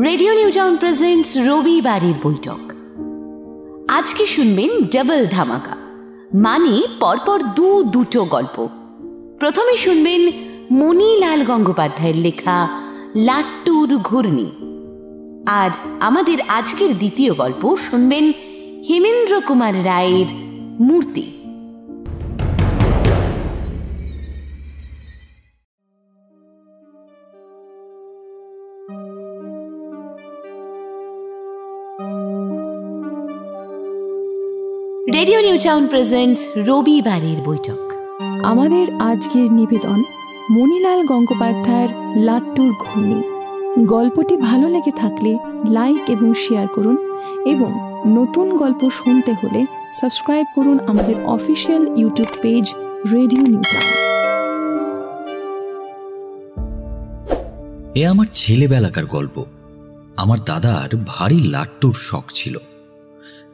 Radio new town presents রবিবারের বৈঠক। আজকে শুনবেন ডাবল ধামাকা, মানে পরপর দুটো গল্প। প্রথমে শুনবেন মণিলাল গঙ্গোপাধ্যায়ের লেখা লাট্টুর ঘূর্ণি, আর আমাদের আজকের দ্বিতীয় গল্প শুনবেন হেমেন্দ্র কুমার রায়ের মূর্তি। রেডিও নিউ টাউন প্রেজেন্টস রবিবারের বৈঠক। আমাদের আজকের নিবেদন মণিলাল গঙ্গোপাধ্যায়ের লাট্টুর ঘূর্ণি। গল্পটি ভালো লেগে থাকলে লাইক এবং শেয়ার করুন, এবং নতুন গল্প শুনতে হলে সাবস্ক্রাইব করুন আমাদের official YouTube page radio new town. এ আমার ছেলেবেলাকার গল্প। আমার দাদার ভারী লাট্টুর শখ ছিল।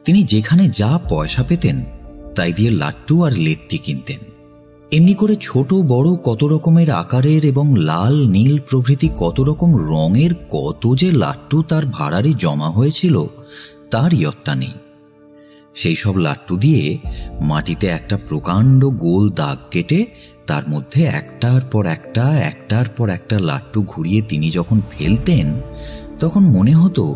তিনি যেখানে যা পয়সা পেতেন তাই দিয়ে লাট্টু আর লেত্তি কিনতেন। এমনি করে ছোট বড় কত রকমের আকারের এবং লাল নীল প্রভৃতি কত রকম রঙের কত যে লাট্টু তার ভাড়ারে জমা হয়েছিল তার ইয়ত্তা নেই। সেই সব লাট্টু দিয়ে মাটিতে একটা প্রকাণ্ড গোল দাগ কেটে তার মধ্যে একটার পর একটা লাট্টু ঘুরিয়ে তিনি যখন ফেলতেন, তখন মনে হতো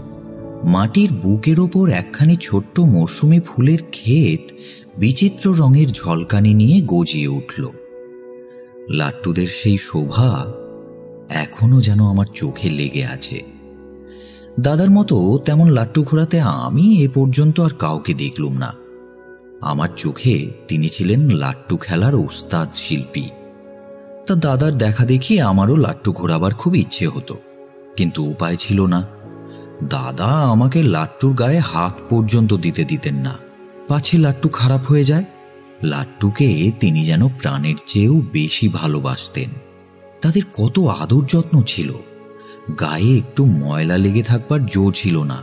মাটির বুকের ওপর একখানি ছোট্ট মরশুমি ফুলের ক্ষেত বিচিত্র রঙের ঝলকানি নিয়ে গজিয়ে উঠল। লাট্টুদের সেই শোভা এখনো যেন আমার চোখে লেগে আছে। দাদার মতো তেমন লাট্টু ঘোরাতে আমি এ পর্যন্ত আর কাউকে দেখলুম না। আমার চোখে তিনি ছিলেন লাট্টু খেলার ওস্তাদ শিল্পী। তা দাদার দেখা দেখি আমারও লাট্টু ঘোরাবার খুব ইচ্ছে হতো, কিন্তু উপায় ছিল না। দাদা আমাকে লাট্টুর গায়ে হাত পর্যন্ত দিতে দিতেন না, পাছে লাট্টু খারাপ হয়ে যায়। লাট্টুকে তিনি যেন প্রাণের চেয়েও বেশি ভালোবাসতেন। তাদের কত আদর যত্ন ছিল। গায়ে একটু ময়লা লেগে থাকবার জো ছিল না।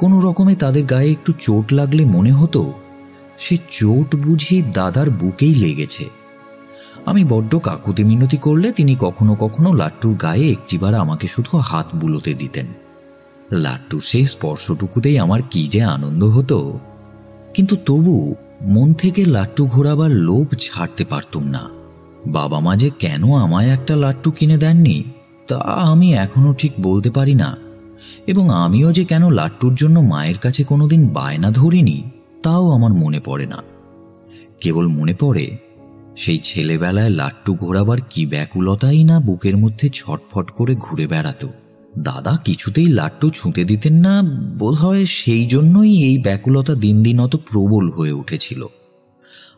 কোনো রকমে তাদের গায়ে একটু চোট লাগলে মনে হতো সে চোট বুঝি দাদার বুকেই লেগেছে। আমি বড্ড কাকুতি মিনতি করলে তিনি কখনো কখনো লাট্টুর গায়ে একটিবার আমাকে শুধু হাত বুলোতে দিতেন। লাট্টুর সেই স্পর্শটুকুতেই আমার কি যে আনন্দ হতো। কিন্তু তবু মন থেকে লাট্টু ঘোরাবার লোভ ছাড়তে পারতুম না। বাবা মা যে কেন আমায় একটা লাট্টু কিনে দেননি তা আমি এখনো ঠিক বলতে পারি না, এবং আমিও যে কেন লাট্টুর জন্য মায়ের কাছে কোনোদিন বায়না ধরিনি তাও আমার মনে পড়ে না। কেবল মনে পড়ে সেই ছেলেবেলায় লাট্টু ঘোরাবার কি ব্যাকুলতাই না বুকের মধ্যে ছটফট করে ঘুরে বেড়াতো। দাদা কিছুতেই লাট্টু ছুঁতে দিতেন না, বোধহয় সেই জন্যই এই ব্যাকুলতা দিন দিন অত প্রবল হয়ে উঠেছিল।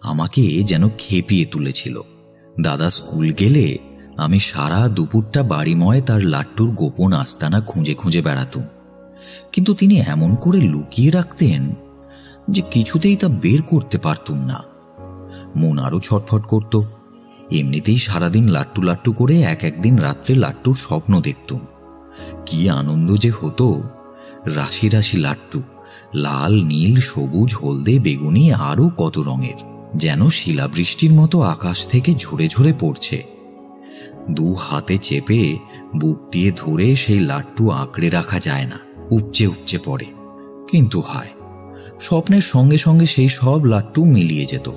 আমাকে যেন খেপিয়ে তুলেছিল। দাদা স্কুল গেলে আমি সারা দুপুরটা বাড়িময় তার লাট্টুর গোপন আস্তানা খুঁজে খুঁজে বেড়াতুম, কিন্তু তিনি এমন করে লুকিয়ে রাখতেন যে কিছুতেই তা বের করতে পারতুম না। মন আরো ছটফট করত। এমনিতেই সারাদিন লাট্টু লাট্টু করে একদিন রাত্রে লাট্টুর স্বপ্ন দেখতুম। কি আনন্দ যে হতো! রাশি রাশি লাট্টু, লাল নীল সবুজ হলদে বেগুনি আরো কত রঙের, যেন শিলাবৃষ্টির মতো আকাশ থেকে ঝরে ঝরে পড়ছে। দু হাতে চেপে বুক দিয়ে ধরে সেই লাট্টু আঁকড়ে রাখা যায় না, উপচে উপচে পড়ে। কিন্তু হায়, স্বপ্নের সঙ্গে সঙ্গে সেই সব লাট্টু মিলিয়ে যেত,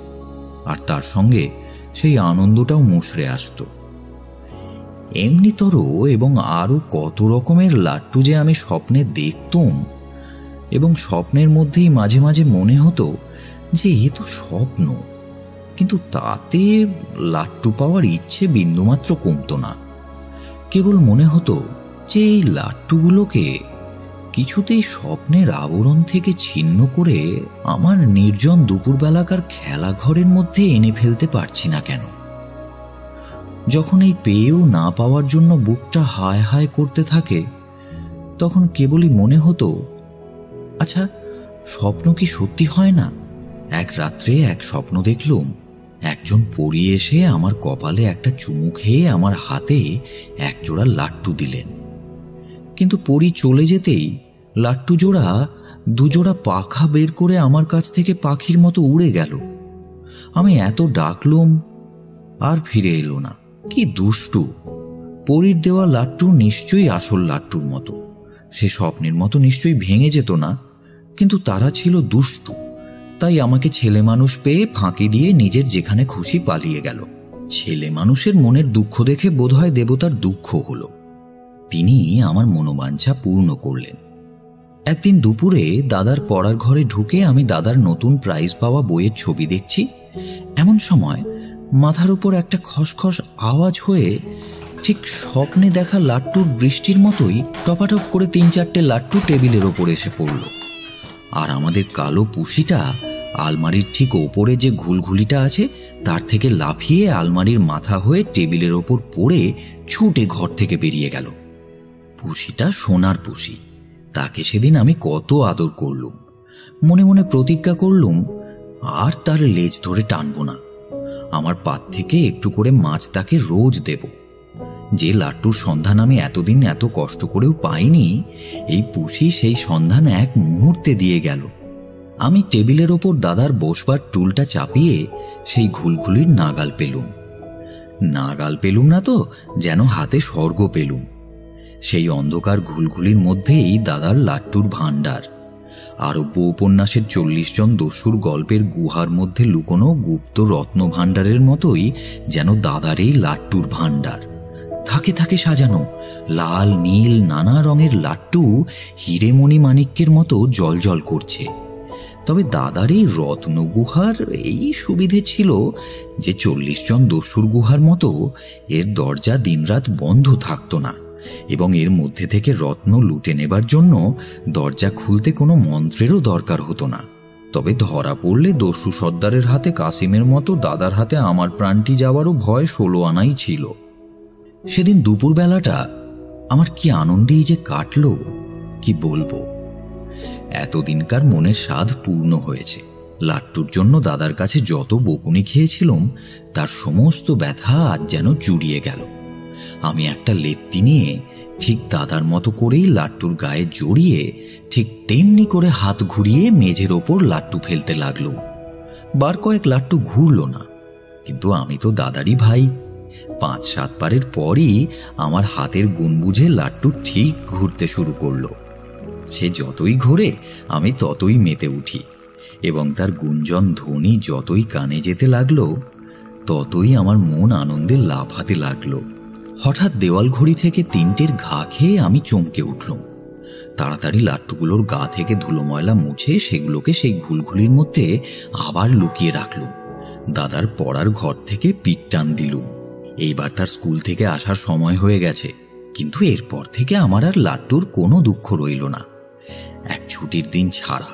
আর তার সঙ্গে সেই আনন্দটাও মুশড়ে আসত। এমনিতর এবং আরো কত রকমের লাট্টু যে আমি স্বপ্নে দেখতুম, এবং স্বপ্নের মধ্যেই মাঝে মাঝে মনে হতো যে এ তো স্বপ্ন, কিন্তু তাতে লাট্টু পাওয়ার ইচ্ছে বিন্দুমাত্র কমত না। কেবল মনে হতো যে এই লাট্টুগুলোকে কিছুতেই স্বপ্নের আবরণ থেকে ছিন্ন করে আমার নির্জন দুপুরবেলাকার খেলাঘরের মধ্যে এনে ফেলতে পারছি না কেন। যখন এই পেয়েও না পাওয়ার জন্য বুকটা হায় হায় করতে থাকে, তখন কেবলই মনে হতো, আচ্ছা স্বপ্ন কি সত্যি হয় না? এক রাত্রে এক স্বপ্ন দেখলুম, একজন পরী এসে আমার কপালে একটা চুমু খেয়ে আমার হাতে একজোড়া লাট্টু দিলেন। কিন্তু পরী চলে যেতেই লাট্টু জোড়া দুজোড়া পাখা বের করে আমার কাছ থেকে পাখির মতো উড়ে গেল। আমি এত ডাকলুম, আর ফিরে এলো না। কি দুষ্টু! পরীর দেওয়া লাট্টু নিশ্চয়ই আসল লাট্টুর মতো, সে স্বপ্নের মতো নিশ্চয়ই ভেঙে যেত না, কিন্তু তারা ছিল দুষ্টু, তাই আমাকে ছেলে মানুষ পেয়ে ফাঁকি দিয়ে নিজের যেখানে খুশি পালিয়ে গেল। ছেলে মানুষের মনের দুঃখ দেখে বোধহয় দেবতার দুঃখ হলো, তিনি আমার মনোবাঞ্ছা পূর্ণ করলেন। একদিন দুপুরে দাদার পড়ার ঘরে ঢুকে আমি দাদার নতুন প্রাইজ পাওয়া বইয়ের ছবি দেখছি। এমন সময় মাথার উপর একটা খসখস আওয়াজ হয়ে ঠিক স্বপ্নে দেখা লাট্টুর বৃষ্টির মতোই টপাটপ করে 3-4টে লাট্টু টেবিলের ওপর এসে পড়ল। আর আমাদের কালো পুষিটা আলমারির ঠিক ওপরে যে ঘুলঘুলিটা আছে তার থেকে লাফিয়ে আলমারির মাথা হয়ে টেবিলের ওপর পড়ে ছুটে ঘর থেকে বেরিয়ে গেল। পুষিটা সোনার পুষি, তাকে সেদিন আমি কত আদর করলুম। মনে মনে প্রতিজ্ঞা করলুম আর তার লেজ ধরে টানব না, আমার পাত থেকে একটু করে মাছ তাকে রোজ দেব। যে লাট্টুর সন্ধান আমি এতদিন এত কষ্ট করেও পাইনি, এই পুষি সেই সন্ধান এক মুহূর্তে দিয়ে গেল। আমি টেবিলের ওপর দাদার বসবার টুলটা চাপিয়ে সেই ঘুলঘুলির নাগাল পেলুম না তো যেন হাতে স্বর্গ পেলুম। সেই অন্ধকার ঘুলঘুলির মধ্যেই দাদার লাট্টুর ভাণ্ডার। আরব্য উপন্যাসের 40 জন দস্যুর গল্পের গুহার মধ্যে লুকোনো গুপ্ত রত্ন ভাণ্ডারের মতোই যেন দাদার এই লাট্টুর ভাণ্ডার। থাকে থাকে সাজানো লাল নীল নানা রঙের লাট্টু হিরেমণি মাণিক্যের মতো জলজল করছে। তবে দাদার এই রত্ন গুহার এই সুবিধে ছিল যে 40 জন দস্যুর গুহার মতো এর দরজা দিনরাত বন্ধ থাকত না, এবং এর মধ্যে থেকে রত্ন লুটে নেবার জন্য দরজা খুলতে কোনো মন্ত্রেরও দরকার হতো না। তবে ধরা পড়লে দস্যু সর্দারের হাতে কাসিমের মতো দাদার হাতে আমার প্রাণটি যাওয়ারও ভয় 16 আনাই ছিল। সেদিন দুপুরবেলাটা আমার কি আনন্দেই যে কাটল কি বলবো। এতদিনকার মনের স্বাদ পূর্ণ হয়েছে। লাট্টুর জন্য দাদার কাছে যত বকুনি খেয়েছিলাম তার সমস্ত ব্যথা আজ যেন জুড়িয়ে গেল। আমি একটা লেত্তি নিয়ে ঠিক দাদার মতো করেই লাট্টুর গায়ে জড়িয়ে ঠিক তেমনি করে হাত ঘুরিয়ে মেঝের ওপর লাট্টু ফেলতে লাগলুম। বার কয়েক লাট্টু ঘুরল না, কিন্তু আমি তো দাদারই ভাই। 5-7 বারের পরই আমার হাতের গুণ বুঝে লাট্টু ঠিক ঘুরতে শুরু করলো। সে যতই ঘোরে আমি ততই মেতে উঠি, এবং তার গুঞ্জন ধ্বনি যতই কানে যেতে লাগলো ততই আমার মন আনন্দে লাফাতে লাগলো। হঠাৎ দেওয়াল ঘড়ি থেকে 3টের ঘা খেয়ে আমি চমকে উঠলুম। তাড়াতাড়ি লাট্টুগুলোর গা থেকে ধুলো ময়লা মুছে সেগুলোকে সেই ঘুলঘুলির মধ্যে আবার লুকিয়ে রাখলুম। দাদার পড়ার ঘর থেকে পিঠ টান দিলুম। এইবার তার স্কুল থেকে আসার সময় হয়ে গেছে, কিন্তু এরপর থেকে আমার আর লাট্টুর কোনো দুঃখ রইল না, এক ছুটির দিন ছাড়া।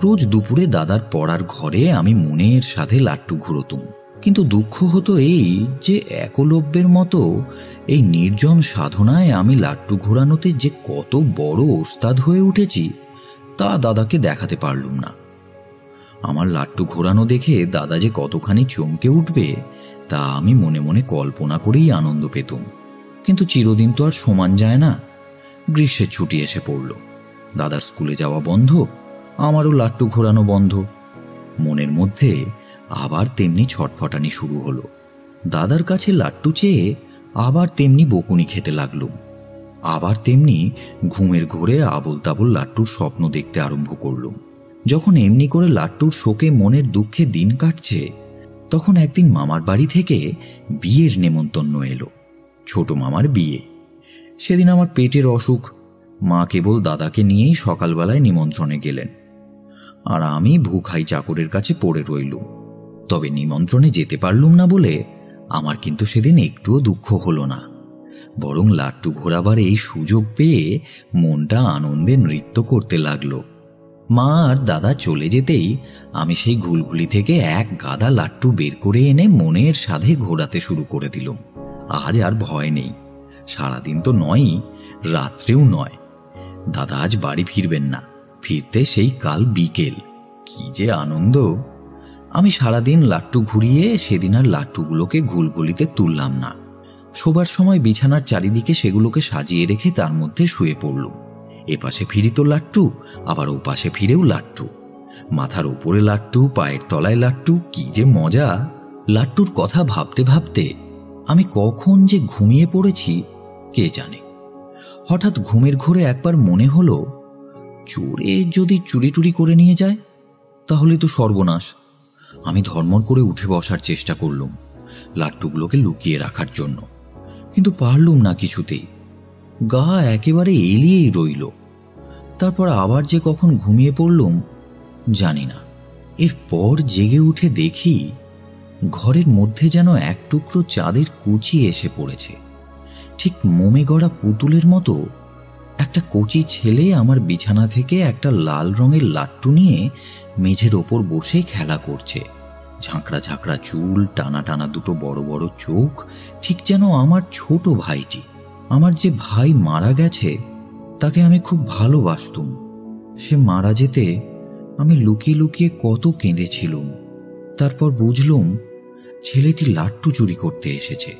রোজ দুপুরে দাদার পড়ার ঘরে আমি মনের সাথে লাট্টু ঘুরতুম। কিন্তু দুঃখ হতো এই যে একলব্যের মতো এই নির্জন সাধনায় আমি লাট্টু ঘোরানোতে যে কত বড় ওস্তাদ হয়ে উঠেছি তা দাদাকে দেখাতে পারলুম না। আমার লাট্টু ঘোরানো দেখে দাদা যে কতখানি চমকে উঠবে তা আমি মনে মনে কল্পনা করেই আনন্দ পেতুম। কিন্তু চিরদিন তো আর সমান যায় না। গ্রীষ্মের ছুটি এসে পড়ল, দাদার স্কুলে যাওয়া বন্ধ, আমারও লাট্টু ঘোরানো বন্ধ। মনের মধ্যে আবার তেমনি ছটফটানি শুরু হলো। দাদার কাছে লাট্টু চেয়ে আবার তেমনি বকুনি খেতে লাগলুম। আবার তেমনি ঘুমের ঘোরে আবল তাবল লাট্টুর স্বপ্ন দেখতে আরম্ভ করলুম। যখন এমনি করে লাট্টুর শোকে মনের দুঃখে দিন কাটছে, তখন একদিন মামার বাড়ি থেকে বিয়ের নেমন্তন্ন এলো। ছোট মামার বিয়ে। সেদিন আমার পেটের অসুখ, মা কেবল দাদাকে নিয়েই সকালবেলায় নিমন্ত্রণে গেলেন, আর আমি ভুখাই চাকরের কাছে পড়ে রইলুম। তবে নিমন্ত্রণে যেতে পারলুম না বলে আমার কিন্তু সেদিন একটুও দুঃখ হলো না, বরং লাট্টু ঘোরাবার এই সুযোগ পেয়ে মনটা আনন্দে নৃত্য করতে লাগলো। মা আর দাদা চলে যেতেই আমি সেই ঘুলঘুলি থেকে এক গাদা লাট্টু বের করে এনে মনের সাথে ঘোরাতে শুরু করে দিলুম। আজ আর ভয় নেই, সারাদিন তো নয়ই, রাত্রেও নয়। দাদা আজ বাড়ি ফিরবেন না, ফিরতে সেই কাল বিকেল। কি যে আনন্দ! আমি সারাদিন লাট্টু ঘুরিয়ে সেদিন আর লাট্টুগুলোকে ঘুলঘুলিতে তুললাম না। শোবার সময় বিছানার চারিদিকে সেগুলোকে সাজিয়ে রেখে তার মধ্যে শুয়ে পড়লুম। এপাশে ফিরি তো লাট্টু, আবার ও পাশে ফিরেও লাট্টু, মাথার ওপরে লাট্টু, পায়ের তলায় লাট্টু। কি যে মজা! লাট্টুর কথা ভাবতে ভাবতে আমি কখন যে ঘুমিয়ে পড়েছি কে জানে। হঠাৎ ঘুমের ঘোরে একবার মনে হলো, চোরে যদি চুরি টুরি করে নিয়ে যায় তাহলে তো সর্বনাশ। আমি ধর্মর করে উঠে বসার চেষ্টা করলুম লাট্টুগুলোকে লুকিয়ে রাখার জন্য, কিন্তু পারলুম না কিছুতেই। গা একেবারে এলিয়েই রইল। তারপর আবার যে কখন ঘুমিয়ে পড়লুম জানি না। এরপর জেগে উঠে দেখি ঘরের মধ্যে যেন এক টুকরো চাঁদের কুচি এসে পড়েছে। ঠিক মোমে গড়া পুতুলের মতো একটা কচি ছেলে আমার বিছানা থেকে একটা লাল রঙের লাট্টু নিয়ে মেঝের ওপর বসে খেলা করছে। ঝাঁকড়া ঝাঁকড়া চুল, টানা টানা দুটো বড় বড় চোখ, ঠিক যেন আমার ছোট ভাইটি। আমার যে ভাই মারা গেছে তাকে আমি খুব ভালোবাসতুম। সে মারা যেতে আমি লুকিয়ে লুকিয়ে কত কেঁদেছিলুম। তারপর বুঝলুম ছেলেটি লাট্টু চুরি করতে এসেছে।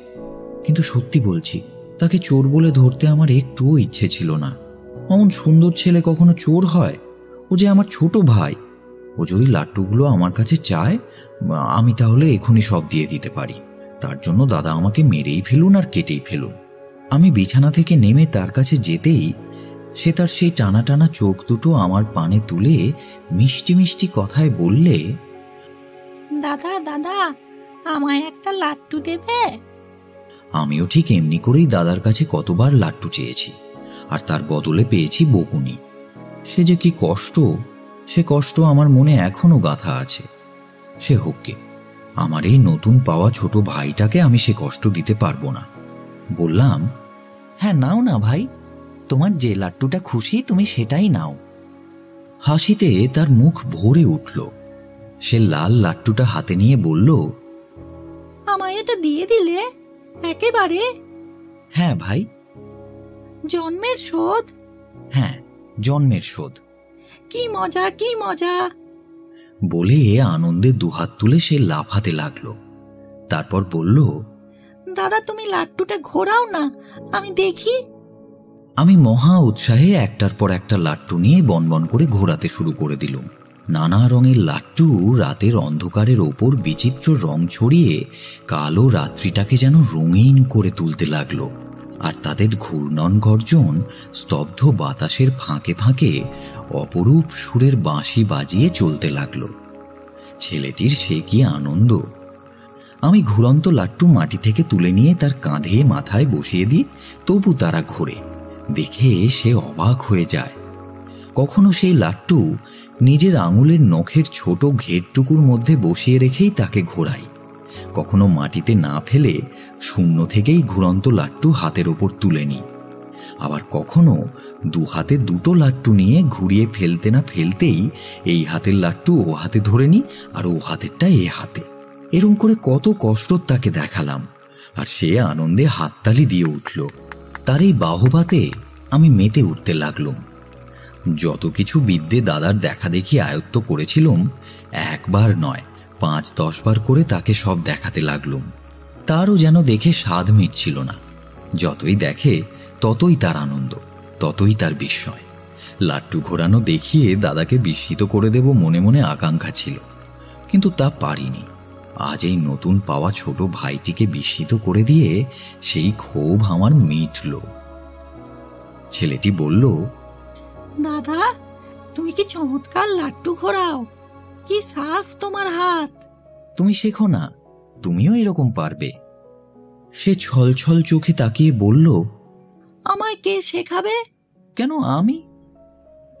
কিন্তু সত্যি বলছি, তাকে চোর বলে ধরতে আমার একটুও ইচ্ছে ছিল না। অমন সুন্দর ছেলে কখনো চোর হয়? ও যে আমার ছোট ভাই। ও যদি লাট্টুগুলো আমার কাছে চায়, আমি তাহলে এখনই সব দিয়ে দিতে পারি। তার জন্য দাদা আমাকে মেরেই ফেলুন আর কেটেই ফেলুন। আমি বিছানা থেকে নেমে তার কাছে যেতেই সে তার সেই টানা টানা চোখ দুটো আমার পানে তুলে মিষ্টি মিষ্টি কথায় বললে, দাদা দাদা, আমায় একটা লাট্টু দেবে? আমিও ঠিক এমনি করেই দাদার কাছে কতবার লাট্টু চেয়েছি, আর তার বদলে পেয়েছি বকুনি। সে যে কি কষ্ট, সে কষ্ট আমার মনে এখনো গাঁথা আছে। সে হোককে, আমার এই নতুন পাওয়া ছোট ভাইটাকে আমি সে কষ্ট দিতে পারবো না। বললাম, হ্যাঁ নাও না ভাই, তোমার যে লাট্টুটা খুশি তুমি সেটাই নাও। হাসিতে তার মুখ ভরে উঠল। সে লাল লাট্টুটা হাতে নিয়ে বলল, আমায় এটা দিয়ে দিলে একেবারে? হ্যাঁ ভাই। জন্মের শোধ? হ্যাঁ, জন্মের শোধ। কি মজা, কি মজা বলে আনন্দে দুহাত তুলে সে লাফাতে লাগলো। তারপর বলল, দাদা তুমি লাট্টুটা ঘোরাও না, আমি দেখি। আমি মহা উৎসাহে একটার পর একটা লাট্টু নিয়ে বনবন করে ঘোরাতে শুরু করে দিলুম। নানা রঙের লাট্টু রাতের অন্ধকারের ওপর বিচিত্র রং ছড়িয়ে কালো রাত্রিটাকে যেন রঙিন করে তুলতে লাগলো। আর তাদের ঘূর্ণন গর্জন স্তব্ধ বাতাসের ফাঁকে ফাঁকে অপরূপ সুরের বাঁশি বাজিয়ে চলতে লাগলো। ছেলেটির সে কি আনন্দ! আমি ঘুরন্ত লাট্টু মাটি থেকে তুলে নিয়ে তার কাঁধে মাথায় বসিয়ে দিই, তবু তারা ঘোরে। দেখে সে অবাক হয়ে যায়। কখনো সেই লাট্টু নিজের আঙুলের নখের ছোট ঘেরটুকুর মধ্যে বসিয়ে রেখেই তাকে ঘোরাই। কখনো মাটিতে না ফেলে শূন্য থেকেই ঘুরন্ত লাট্টু হাতের ওপর তুলে নিই। আবার কখনো দু হাতে দুটো লাট্টু নিয়ে ঘুরিয়ে ফেলতে না ফেলতেই এই হাতের লাট্টু ও হাতে ধরে নিই, আর ও হাতেরটা এ হাতে। এরম করে কত কষ্ট তাকে দেখালাম, আর সে আনন্দে হাততালি দিয়ে উঠল। তার এই বাহবাতে আমি মেতে উঠতে লাগলুম। যত কিছু বিদ্যে দাদার দেখা দেখি আয়ত্ত করেছিলুম, একবার নয় 5-10 বার করে তাকে সব দেখাতে লাগলুম। তারও যেন দেখে স্বাদ মিটছিল না। যতই দেখে ততই তার আনন্দ, ততই তার বিস্ময়। লাট্টু ঘোরানো দেখিয়ে দাদাকে বিস্মিত করে দেব মনে মনে আকাঙ্ক্ষা ছিল, কিন্তু তা পারিনি। আজ এই নতুন পাওয়া ছোট ভাইটিকে বিস্মিত করে দিয়ে সেই ক্ষোভ আমার মিটল। ছেলেটি বলল, দাদা তুমি কি চমৎকার লাট্টু ঘোরাও, কি সাফ তোমার হাত। তুমি শেখো না, তুমিও এরকম পারবে। সে ছলছল চোখে তাকিয়ে বলল, আমায় কে শেখাবে? কেন আমি?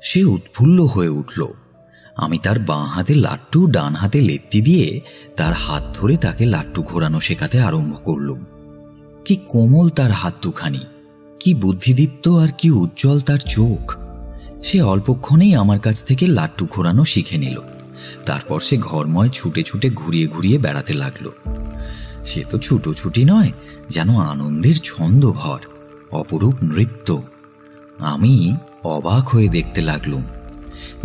সে উৎফুল্ল হয়ে উঠল। আমি তার বাঁ হাতে লাট্টু, ডান হাতে লেত্তি দিয়ে তার হাত ধরে তাকে লাট্টু ঘোরানো শেখাতে আরম্ভ করলুম। কি কোমল তার হাত দুখানি, কি বুদ্ধিদীপ্ত আর কি উজ্জ্বল তার চোখ। সে অল্পক্ষণেই আমার কাছ থেকে লাট্টু ঘোরানো শিখে নিল। তারপর সে ঘরময় ছুটে ছুটে ঘুরিয়ে ঘুরিয়ে বেড়াতে লাগলো। সে তো ছুটোছুটি নয়, যেন আনন্দের ছন্দভর, অপরূপ নৃত্য। আমি অবাক হয়ে দেখতে লাগলুম।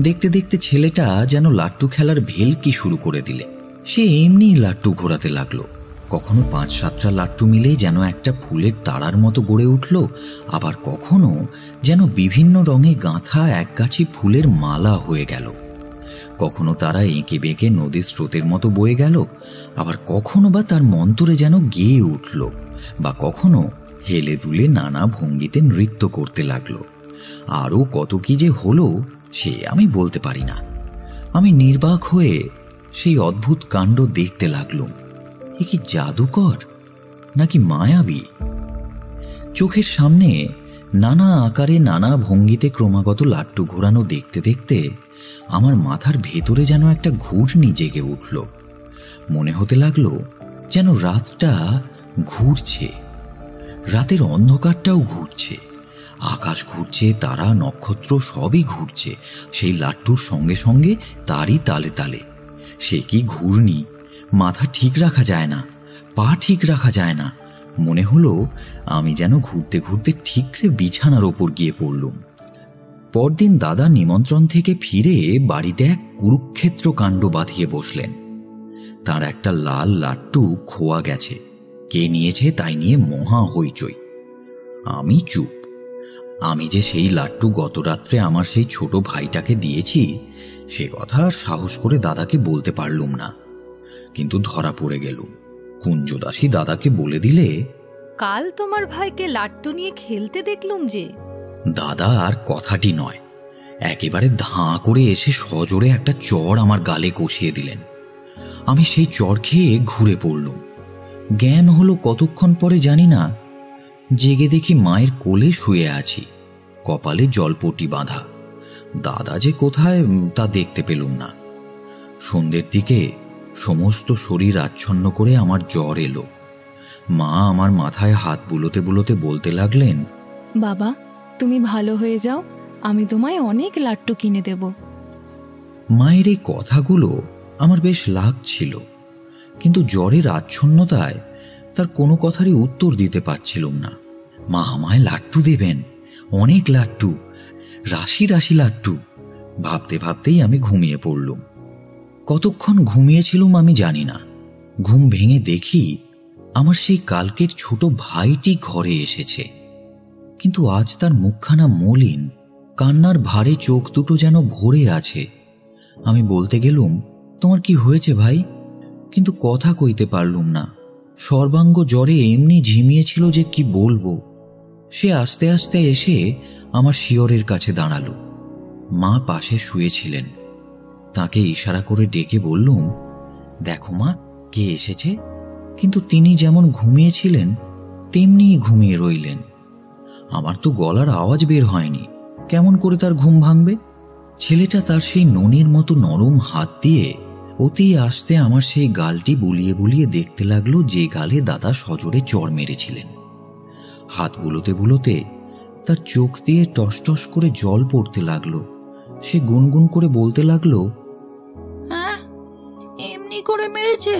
দেখতে দেখতে ছেলেটা যেন লাট্টু খেলার ভেলকি শুরু করে দিলে। সে এমনি লাট্টু ঘোরাতে লাগলো। কখনো 5-7টা লাট্টু মিলে যেন একটা ফুলের তারার মতো গড়ে উঠল, আবার কখনো যেন বিভিন্ন রঙে গাঁথা একগাছি ফুলের মালা হয়ে গেল। কখনো তারা এঁকে বেঁকে নদীর স্রোতের মতো বয়ে গেল, আবার কখনো বা তার মন্তরে যেন গেয়ে উঠল, বা কখনো হেলে দুলে নানা ভঙ্গিতে নৃত্য করতে লাগলো। আরও কত কি যে হলো সে আমি বলতে পারি না। আমি নির্বাক হয়ে সেই অদ্ভুত কাণ্ড দেখতে লাগলুম। এ কি জাদুকর নাকি মায়াবী? চোখের সামনে নানা আকারে নানা ভঙ্গিতে ক্রমাগত লাট্টু ঘোরানো দেখতে দেখতে আমার মাথার ভেতরে যেন একটা ঘূর্ণি জেগে উঠল। মনে হতে লাগলো যেন রাতটা ঘুরছে, রাতের অন্ধকারটাও ঘুরছে, আকাশ ঘুরছে, তারা নক্ষত্র সবই ঘুরছে সেই লাট্টুর সঙ্গে সঙ্গে, তারই তালে তালে। সে কি ঘূর্ণি! মাথা ঠিক রাখা যায় না, পা ঠিক রাখা যায় না। মনে হলো আমি যেন ঘুরতে ঘুরতে ঠিকরে বিছানার ওপর গিয়ে পড়লুম। পরদিন দাদা নিমন্ত্রণ থেকে ফিরে বাড়িতে এক কুরুক্ষেত্র কাণ্ড বাঁধিয়ে বসলেন। তার একটা লাল লাট্টু খোয়া গেছে, কে নিয়েছে তাই নিয়ে মহা হইচই। আমি চুপ। আমি যে সেই লাট্টু গত রাত্রে আমার সেই ছোট ভাইটাকে দিয়েছি সে কথা সাহস করে দাদাকে বলতে পারলুম না। কিন্তু ধরা পড়ে গেলুম। কুঞ্জদাসী দাদাকে বলে দিলে, কাল তোমার ভাইকে লাট্টু নিয়ে খেলতে দেখলুম যে। দাদা আর কথাটি নয়, একেবারে ধাঁ করে এসে সজোরে একটা চড় আমার গালে কষিয়ে দিলেন। আমি সেই চড় খেয়ে ঘুরে পড়লুম। জ্ঞান হলো কতক্ষণ পরে জানি না। জেগে দেখি মায়ের কোলে শুয়ে আছি, কপালে জলপটি বাঁধা। দাদা যে কোথায় তা দেখতে পেলুম না। সন্ধ্যের দিকে সমস্ত শরীর আচ্ছন্ন করে আমার জ্বর এলো। মা আমার মাথায় হাত বুলোতে বুলোতে বলতে লাগলেন, বাবা তুমি ভালো হয়ে যাও, আমি তোমায় অনেক লাট্টু কিনে দেব। মায়ের এই কথাগুলো আমার বেশ লাগছিল, কিন্তু জ্বরের আচ্ছন্নতায় তার কোনো কথারই উত্তর দিতে পারছিলুম না। মা আমায় লাট্টু দেবেন, অনেক লাট্টু, রাশি রাশি লাট্টু। ভাবতে ভাবতেই আমি ঘুমিয়ে পড়লুম। কতক্ষণ ঘুমিয়েছিলুম আমি জানি না। ঘুম ভেঙে দেখি আমার সেই কালকের ছোট ভাইটি ঘরে এসেছে, কিন্তু আজ তার মুখখানা মলিন, কান্নার ভারে চোখ দুটো যেন ভরে আছে। আমি বলতে গেলুম, তোমার কি হয়েছে ভাই? কিন্তু কথা কইতে পারলুম না। সর্বাঙ্গ জ্বরে এমনি ঝিমিয়েছিল যে কি বলবো। সে আস্তে আস্তে এসে আমার শিয়রের কাছে দাঁড়ালো। মা পাশে শুয়েছিলেন। তাকে ইশারা করে ডেকে বললুম, দেখো মা, কে এসেছে। কিন্তু তিনি যেমন ঘুমিয়েছিলেন তেমনিই ঘুমিয়ে রইলেন। আমার তো গলার আওয়াজ বের হয়নি, কেমন করে তার ঘুম ভাঙবে? ছেলেটা তার সেই ননির মতো নরম হাত দিয়ে অতি আস্তে আমার সেই গালটি বুলিয়ে বুলিয়ে দেখতে লাগলো, যে গালে দাদা সজোরে চড় মেরেছিলেন। হাত বুলোতে বুলোতে তার চোখ দিয়ে টস টস করে জল পড়তে লাগলো। সে গুনগুন করে বলতে লাগলো, এমনি করে মেরেছে?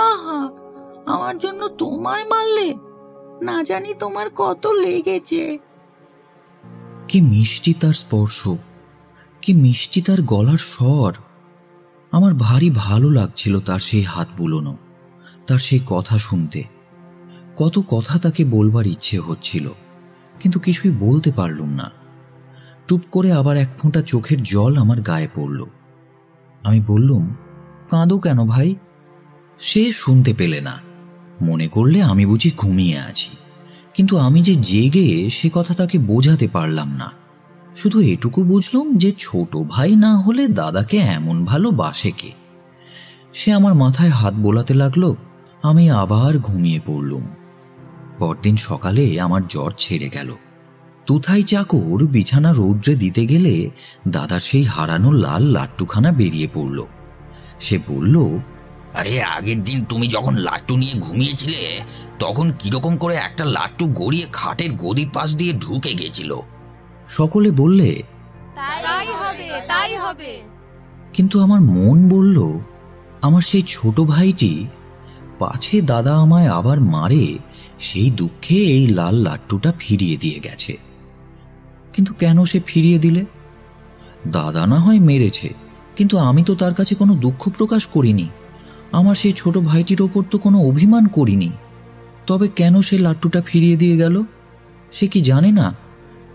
আহা, আমার জন্য তোমায় মারলে, না জানি তোমার কত লেগেছে। কি মিষ্টি তার স্পর্শ, কি মিষ্টি তার গলার স্বর। আমার ভারী ভালো লাগছিল তার সেই হাত বুলোনো, তার সেই কথা শুনতে। কত কথা তাকে বলবার ইচ্ছে হচ্ছিল, কিন্তু কিছুই বলতে পারলুম না। টুপ করে আবার এক ফোঁটা চোখের জল আমার গায়ে পড়ল। আমি বললুম, কাঁদো কেন ভাই? সে শুনতে পেলে না, মনে করলে আমি বুঝি ঘুমিয়ে আছি। কিন্তু আমি যে জেগে সে কথা তাকে বোঝাতে পারলাম না। শুধু এটুকু বুঝলুম যে ছোট ভাই না হলে দাদাকে এমন ভালোবাসে কে। সে আমার মাথায় হাত বোলাতে লাগলো। আমি আবার ঘুমিয়ে পড়লুম। পরদিন সকালে আমার জ্বর ছেড়ে গেল। তুথাই চাকর বিছানা রৌদ্রে দিতে গেলে দাদার সেই হারানো লাল লাট্টুখানা বেরিয়ে পড়ল। সে বলল, আরে আগের দিন তুমি যখন লাট্টু নিয়ে ঘুমিয়েছিলে তখন কিরকম করে একটা লাট্টু গড়িয়ে খাটের গদির পাশ দিয়ে ঢুকে গেছিল। সকলে বললে, তাই হবে, তাই হবে। কিন্তু আমার মন বলল, আমার সেই ছোট ভাইটি পাছে দাদা আমায় আবার মারে সেই দুঃখে এই লাল লাট্টুটা ফিরিয়ে দিয়ে গেছে। কিন্তু কেন সে ফিরিয়ে দিলে? দাদা না হয় মেরেছে, কিন্তু আমি তো তার কাছে কোনো দুঃখ প্রকাশ করিনি। আমার সেই ছোট ভাইটির ওপর তো কোনো অভিমান করিনি। তবে কেন সে লাট্টুটা ফিরিয়ে দিয়ে গেল? সে কি জানে না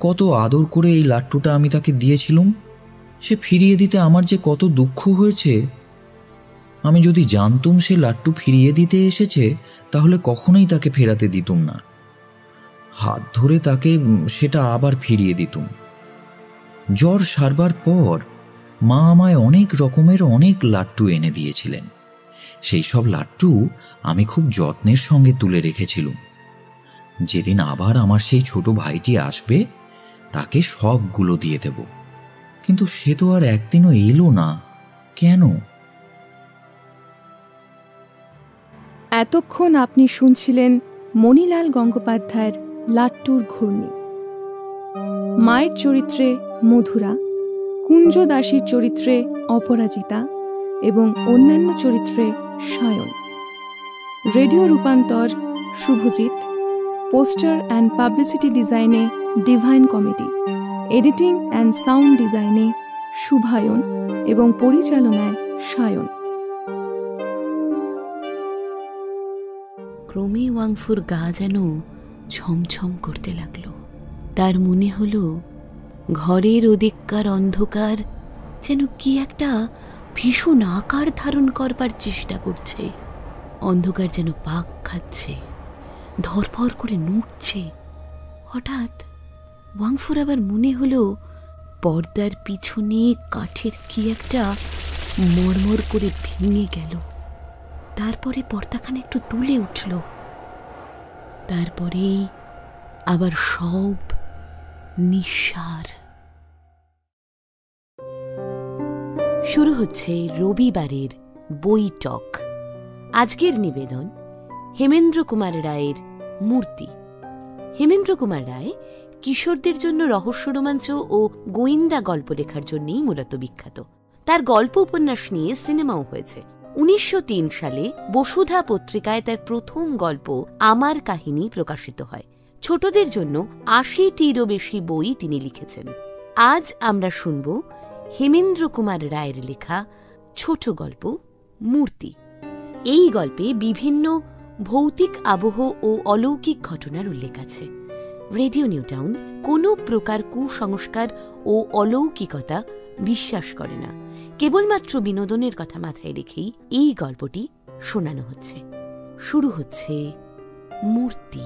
কত আদর করে এই লাট্টুটা আমি তাকে দিয়েছিলুম? সে ফিরিয়ে দিতে আমার যে কত দুঃখ হয়েছে। আমি যদি জানতুম সে লাট্টু ফিরিয়ে দিতে এসেছে তাহলে কখনোই তাকে ফেরাতে দিতুম না। হাত ধরে তাকে সেটা আবার ফিরিয়ে দিতুম। জ্বর সারবার পর মা আমায় অনেক রকমের অনেক লাট্টু এনে দিয়েছিলেন। সেই সব লাট্টু আমি খুব যত্নের সঙ্গে তুলে রেখেছিলুম। যেদিন আবার আমার সেই ছোট ভাইটি আসবে তাকে সবগুলো দিয়ে দেব। কিন্তু সে তো আর একদিনও এলো না, কেন? এতক্ষণ আপনি শুনছিলেন মণিলাল গঙ্গোপাধ্যায়ের লাট্টুর ঘূর্ণি। মায়ের চরিত্রে মধুরা, কুঞ্জ দাসীর চরিত্রে অপরাজিতা এবং অন্যান্য চরিত্রে সায়ন। রেডিও রূপান্তর শুভজিৎ, পোস্টার অ্যান্ড পাবলিসিটি ডিজাইনে divine comedy, editing and sound ডিজাইনে শুভায়ন এবং পরিচালনায় সায়ন। ক্রমে ওয়াংফুর গা যেন ছমছম করতে লাগলো। তার মনে হলো ঘরের ওদিককার অন্ধকার যেন কি একটা ভীষণ আকার ধারণ করবার চেষ্টা করছে। অন্ধকার যেন পাক খাচ্ছে, ধরফর করে নড়ছে। হঠাৎ ওয়াংফুর আবার মনে হলো পর্দার পিছনে কাঠের কি একটা মরমর করে ভেঙে গেল। তারপরে পর্দাখানে একটু দুলে উঠল। তারপরেই আবার সব নিঃসার। শুরু হচ্ছে রবিবারের বৈঠক। আজকের নিবেদন হেমেন্দ্র কুমার রায়ের মূর্তি। হেমেন্দ্র কুমার রায় কিশোরদের জন্য রহস্য রোমাঞ্চ ও গোয়েন্দা গল্প লেখার জন্যই মূলত বিখ্যাত। তার গল্প উপন্যাস নিয়ে সিনেমাও হয়েছে। 1903 সালে বসুধা পত্রিকায় তার প্রথম গল্প আমার কাহিনী প্রকাশিত হয়। ছোটদের জন্য 80টিরও বেশি বই তিনি লিখেছেন। আজ আমরা শুনব হেমেন্দ্র কুমার রায়ের লেখা ছোট গল্প মূর্তি। এই গল্পে বিভিন্ন ভৌতিক আবহ ও অলৌকিক ঘটনার উল্লেখ আছে। রেডিও নিউটাউন কোনো প্রকার কুসংস্কার ও অলৌকিকতা বিশ্বাস করে না। কেবলমাত্র বিনোদনের কথা মাথায় রেখেই এই গল্পটি শোনানো হচ্ছে। শুরু হচ্ছে মূর্তি।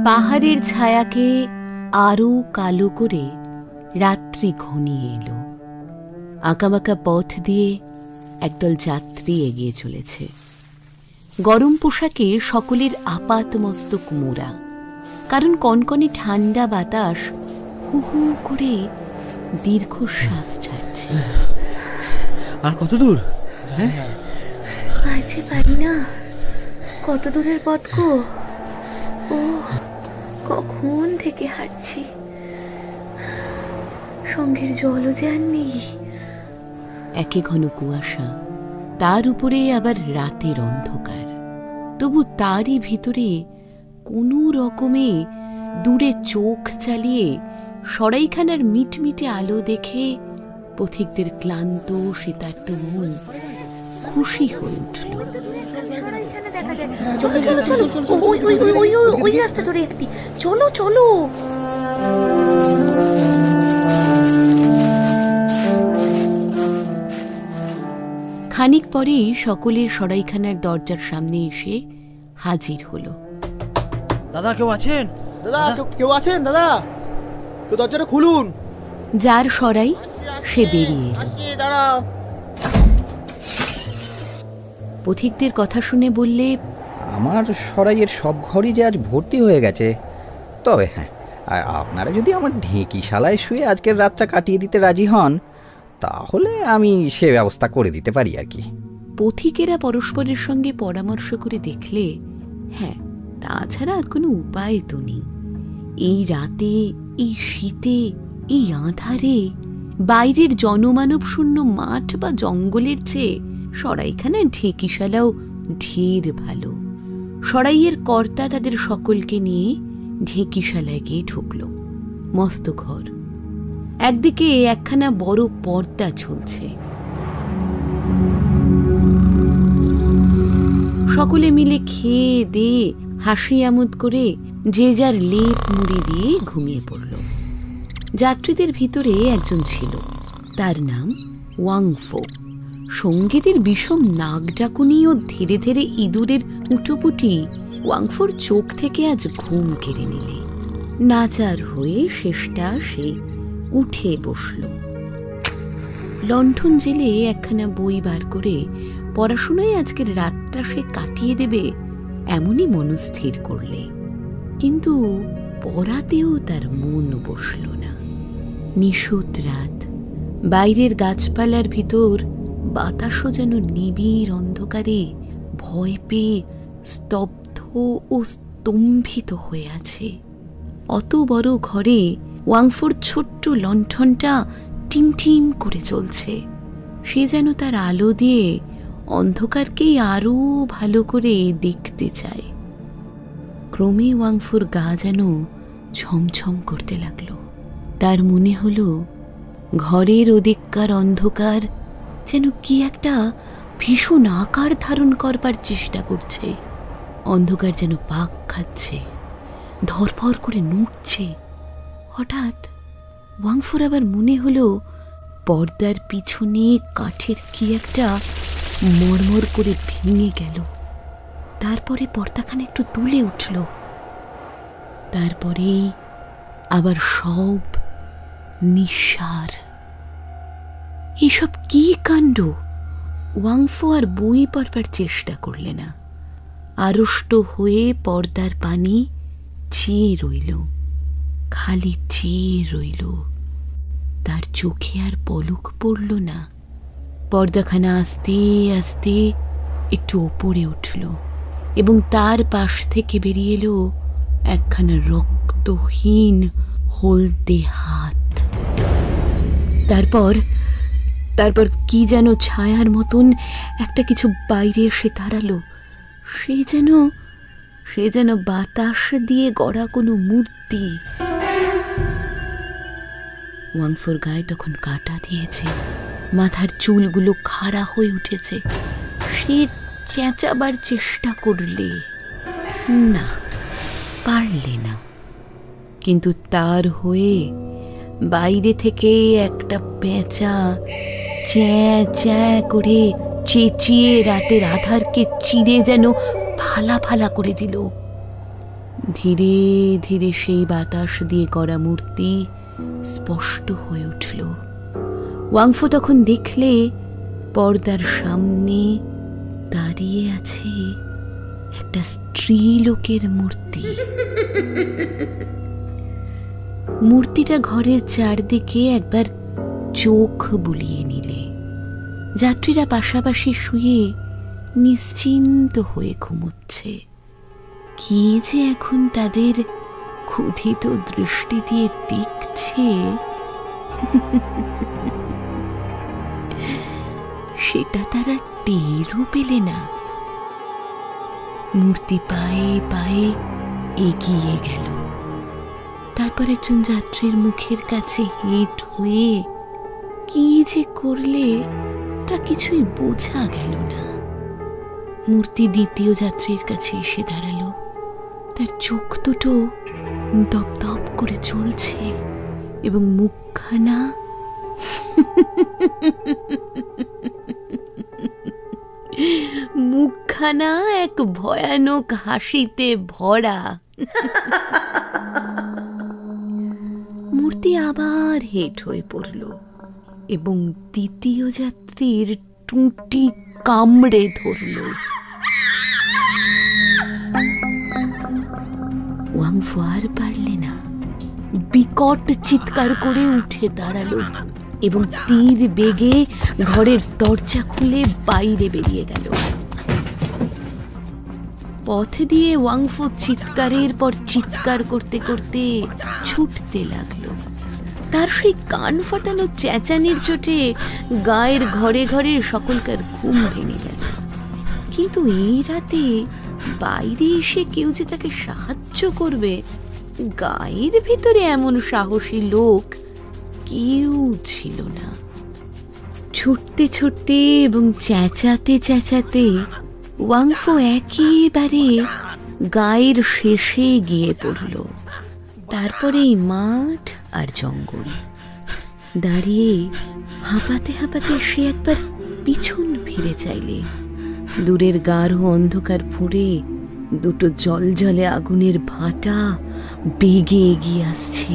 পাহাড়ের ছায়াকে আরো কালো করে রাত্রি ঘনিয়ে এলো। আঁকাবাঁকা পথ দিয়ে একদল যাত্রী এগিয়ে চলেছে। গরম পোশাকে সকলের আপাত মস্তক মোড়া, কারণ কনকনে ঠান্ডা বাতাস হু হু করে দীর্ঘশ্বাস ছাড়ছে। আর কত দূর? আজ পারি না, কত দূরের পথ গো? ও কখন থেকে হাঁটছি, সঙ্গের জলও যে আর নেই। একে ঘন কুয়াশা, তার উপরে আবার রাতের অন্ধকার। তবু তারই ভিতরে কোনো রকমে দূরে চোখ চালিয়ে সরাইখানার মিটমিটে আলো দেখে পথিকদের ক্লান্ত শীতার্ত মন খুশি হয়ে উঠল। চলো চলো চলো, ওই রাস্তা ধরে হাঁটি, চলো চলো। খানিক পরেই সকলের সরাইখানার দরজার সামনে এসে হাজির হলো। দাদা কেউ আছেন? দাদা কেউ আছেন? দাদা তো দরজাটা খুলুন। যার সরাই সে বেরিয়ে এলো। পথিকদের কথা শুনে বললে, আমার সরাইয়ের সব ঘরই যে আজ ভর্তি হয়ে গেছে। তবে হ্যাঁ, আপনারা যদি আমার ঢেঁকিশালায় শুয়ে আজকের রাতটা কাটিয়ে দিতে রাজি হন, তাহলে আমি সে ব্যবস্থা করে দিতে পারি আর কি। পথিকেরা পরস্পরের সঙ্গে পরামর্শ করে দেখলে, হ্যাঁ, তাছাড়া আর কোনো উপায় তো নেই। এই রাতে, এই শীতে, এই আঁধারে বাইরের জনমানব শূন্য মাঠ বা জঙ্গলের চেয়ে সরাইখানার ঢেঁকিশালাও ঢের ভালো। সরাইয়ের কর্তা তাদের সকলকে নিয়ে ঢেঁকিশালায় গিয়ে ঢুকল। মস্ত ঘর, একদিকে একখানা বড় পর্দা ঝুলছে। সকলে মিলে খেয়ে দিয়ে হাসি আমোদ করে যে যার লেপ মুড়ি দিয়ে ঘুমিয়ে পড়ল। যাত্রীদের ভিতরে একজন ছিল, তার নাম ওয়াংফো। সঙ্গীতের বিষম নাক ডাকুনি ও ধীরে ধীরে ইঁদুরের উটোপুটি ওয়াংফোর চোখ থেকে আজ ঘুম কেড়ে নিলে। নাচার হয়ে শেষটা সে উঠে বসল। লণ্ঠন জেলে একখানা বই বার করে পড়াশোনায় আজকের রাতটা সে কাটিয়ে দেবে এমনই মনস্থির করলে। কিন্তু পড়াতেও তার মন বসল না। নিশুত রাত, বাইরের গাছপালার ভিতর বাতাসও যেন নিবিড় অন্ধকারে ভয় পেয়ে স্তব্ধ ও স্তম্ভিত হয়ে আছে। অত বড় ঘরে ওয়াংফোর ছোট্ট লণ্ঠনটা টিমটিম করে চলছে। সে যেন তার আলো দিয়ে অন্ধকারকেই আরো ভালো করে দেখতে চায়। ক্রমে ওয়াংফোর গা যেন ছমছম করতে লাগলো। তার মনে হলো ঘরের ওদিককার অন্ধকার যেন কি একটা ভীষণ আকার ধারণ করবার চেষ্টা করছে। অন্ধকার যেন পাক খাচ্ছে, ধরফর করে নড়ছে। হঠাৎ ওয়াংফোর আবার মনে হলো পর্দার পিছনে কাঠের কি একটা মরমর করে ভেঙে গেল। তারপরে পর্দাখানা একটু দুলে উঠল। তারপরে আবার সব নিঃসার। এসব কি কাণ্ড! ওয়াংফো আর বই পড়বার চেষ্টা করলে না। আড়ষ্ট হয়ে পর্দার পানি চেয়ে রইল, খালি চেয়ে রইল। তার চোখে আর পলক পড়ল না। পর্দাখানা আস্তে আস্তে একটু ওপরে উঠল এবং তার পাশ থেকে বেরিয়ে এলো একখানা রক্তহীন হলদে হাত। তারপর তারপর কি যেন ছায়ার মতন একটা কিছু বাইরে এসে দাঁড়ালো। সে যেন বাতাস দিয়ে গড়া কোনো মূর্তি। ওয়াংফোর গায়ে তখন কাঁটা দিয়েছে, মাথার চুলগুলো খাড়া হয়ে উঠেছে। সে চেঁচাবার চেষ্টা করলে না, পারলে না। কিন্তু তার হয়ে বাইরে থেকে একটা পেঁচা চ্যাঁ চ্যাঁ করে চেঁচিয়ে রাতের আধারকে চিরে যেন ফালা ফালা করে দিল। ধীরে ধীরে সেই বাতাস দিয়ে করা মূর্তি স্পষ্ট হয়ে উঠল। ওয়াংফো তখন দেখলে পর্দার সামনে দাঁড়িয়ে আছে একটা স্ত্রীলোকের মূর্তি। মূর্তিটা ঘরের চারদিকে একবার চোখ বুলিয়ে নিলে। যাত্রীরা পাশাপাশি শুয়ে নিশ্চিন্ত হয়ে ঘুমোচ্ছে। কি যে এখন তাদের ক্ষুধিত দৃষ্টি দিয়ে দেখছে সেটা তারা টেরও পেলে না। মূর্তি পায়ে পায়ে এগিয়ে গেল। তারপর একজন যাত্রীর মুখের কাছে হেঁট হয়ে কি যে করলে তা কিছুই বোঝা গেল না। মূর্তি দ্বিতীয় যাত্রীর কাছে এসে দাঁড়ালো। তার চোখ দুটো দপদপ করে চলছে এবং মুখখানা এক ভয়ানক হাসিতে ভরা। মূর্তি আবার হেঁট হয়ে পড়ল এবং দ্বিতীয় যাত্রীর টুঁটি কামড়ে ধরল। ওয়াংফো আর পারলে না, বিকট চিৎকার করে উঠে দাঁড়ালো এবং তীর বেগে ঘরের দরজা খুলে বাইরে বেরিয়ে গেল। পথ দিয়ে ওয়াংফো চিৎকারের পর চিৎকার করতে করতে ছুটতে লাগলো। তার সেই কান ফাটানো চেঁচানির চোটে গায়ের ঘরে ঘরে সকলকার ঘুম ভেঙে গেল। কিন্তু এই রাতে বাইরে এসে কেউ যে তাকে সাহায্য করবে, গায়ের ভিতরে এমন সাহসী লোক কেউ ছিল না। ছুটতে ছুটতে এবং চেঁচাতে চেঁচাতে ওয়াংফো একেবারে গায়ের শেষে গিয়ে পড়ল। তারপরেই মাঠ আর জঙ্গল। দাঁড়িয়ে হাঁপাতে হাঁপাতে সে একবার পিছন ফিরে চাইলে দূরের গাঢ় অন্ধকার ফুঁড়ে দুটো জলজলে আগুনের ভাটা বেগে এগিয়ে আসছে।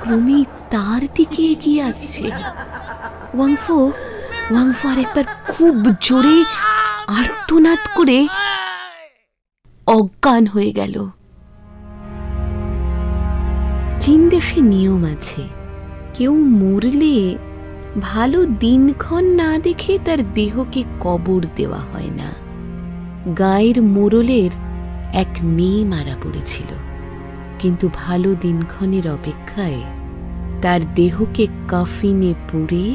ক্রমেই তার দিকে এগিয়ে আসছে। ওয়াংফো আরেকবার খুব জোরে আর্তনাদ করে অজ্ঞান হয়ে গেল। চীন দেশে নিয়ম আছে, কেউ মরলে ভালো দিনক্ষণ না দেখে তার দেহকে কবর দেওয়া হয় না। গায়ের মোড়লের এক মেয়ে মারা পড়েছিল, কিন্তু ভালো দিনক্ষণের অপেক্ষায় তার দেহকে কাফিনে পুড়ে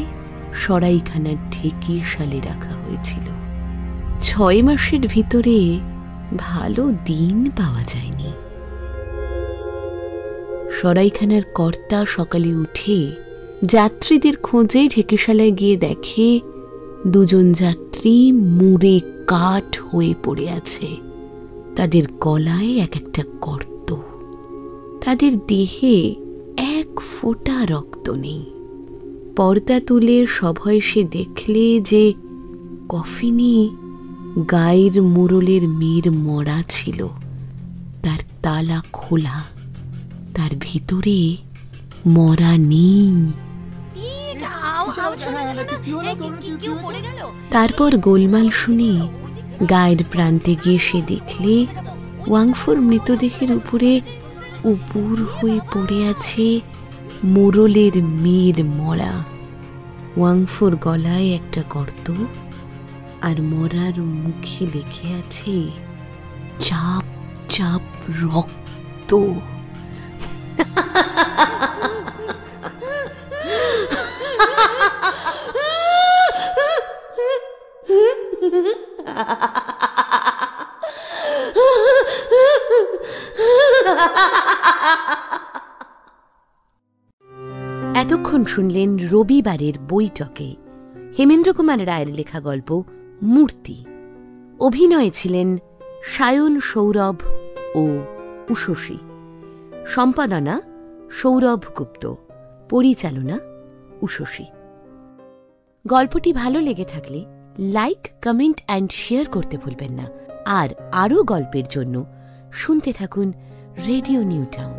সরাইখানার ঢেকির শালে রাখা হয়েছিল। 6 মাসের ভিতরে ভালো দিন পাওয়া যায়নি। সরাইখানার কর্তা সকালে উঠে যাত্রীদের খোঁজে ঢেকিশালায় গিয়ে দেখে 2 যাত্রী মুড়ে কাঠ হয়ে পড়ে আছে। তাদের গলায় এক একটা গর্ত, তাদের দেহে 1 ফোঁটা রক্ত নেই। পর্দা তুলে সভয়ে সে দেখলে যে কফিনে গায়ের মোড়লের মেয়ের মরা ছিল, তার তালা খোলা, তার ভিতরে মরা নেই। তারপর গোলমাল শুনে গায়ের প্রান্তে গিয়ে সে দেখলে ওয়াংফোর মৃতদেহের উপরে উপুর হয়ে পড়ে আছে মোড়লের মেয়ের মরা। ওয়াংফোর গলায় একটা গর্ত, আর মরার মুখে লেখে আছে চাপ চাপ রক্ত। এতক্ষণ শুনলেন রবিবারের বৈঠকে হেমেন্দ্র কুমার রায়ের লেখা গল্প মূর্তি। অভিনয়ে ছিলেন সায়ন, সৌরভ ও উষসী। সম্পাদনা সৌরভ গুপ্ত, পরিচালনা উষসী। গল্পটি ভালো লেগে থাকলে লাইক, কমেন্ট অ্যান্ড শেয়ার করতে ভুলবেন না। আর আরও গল্পের জন্য শুনতে থাকুন রেডিও নিউ টাউন।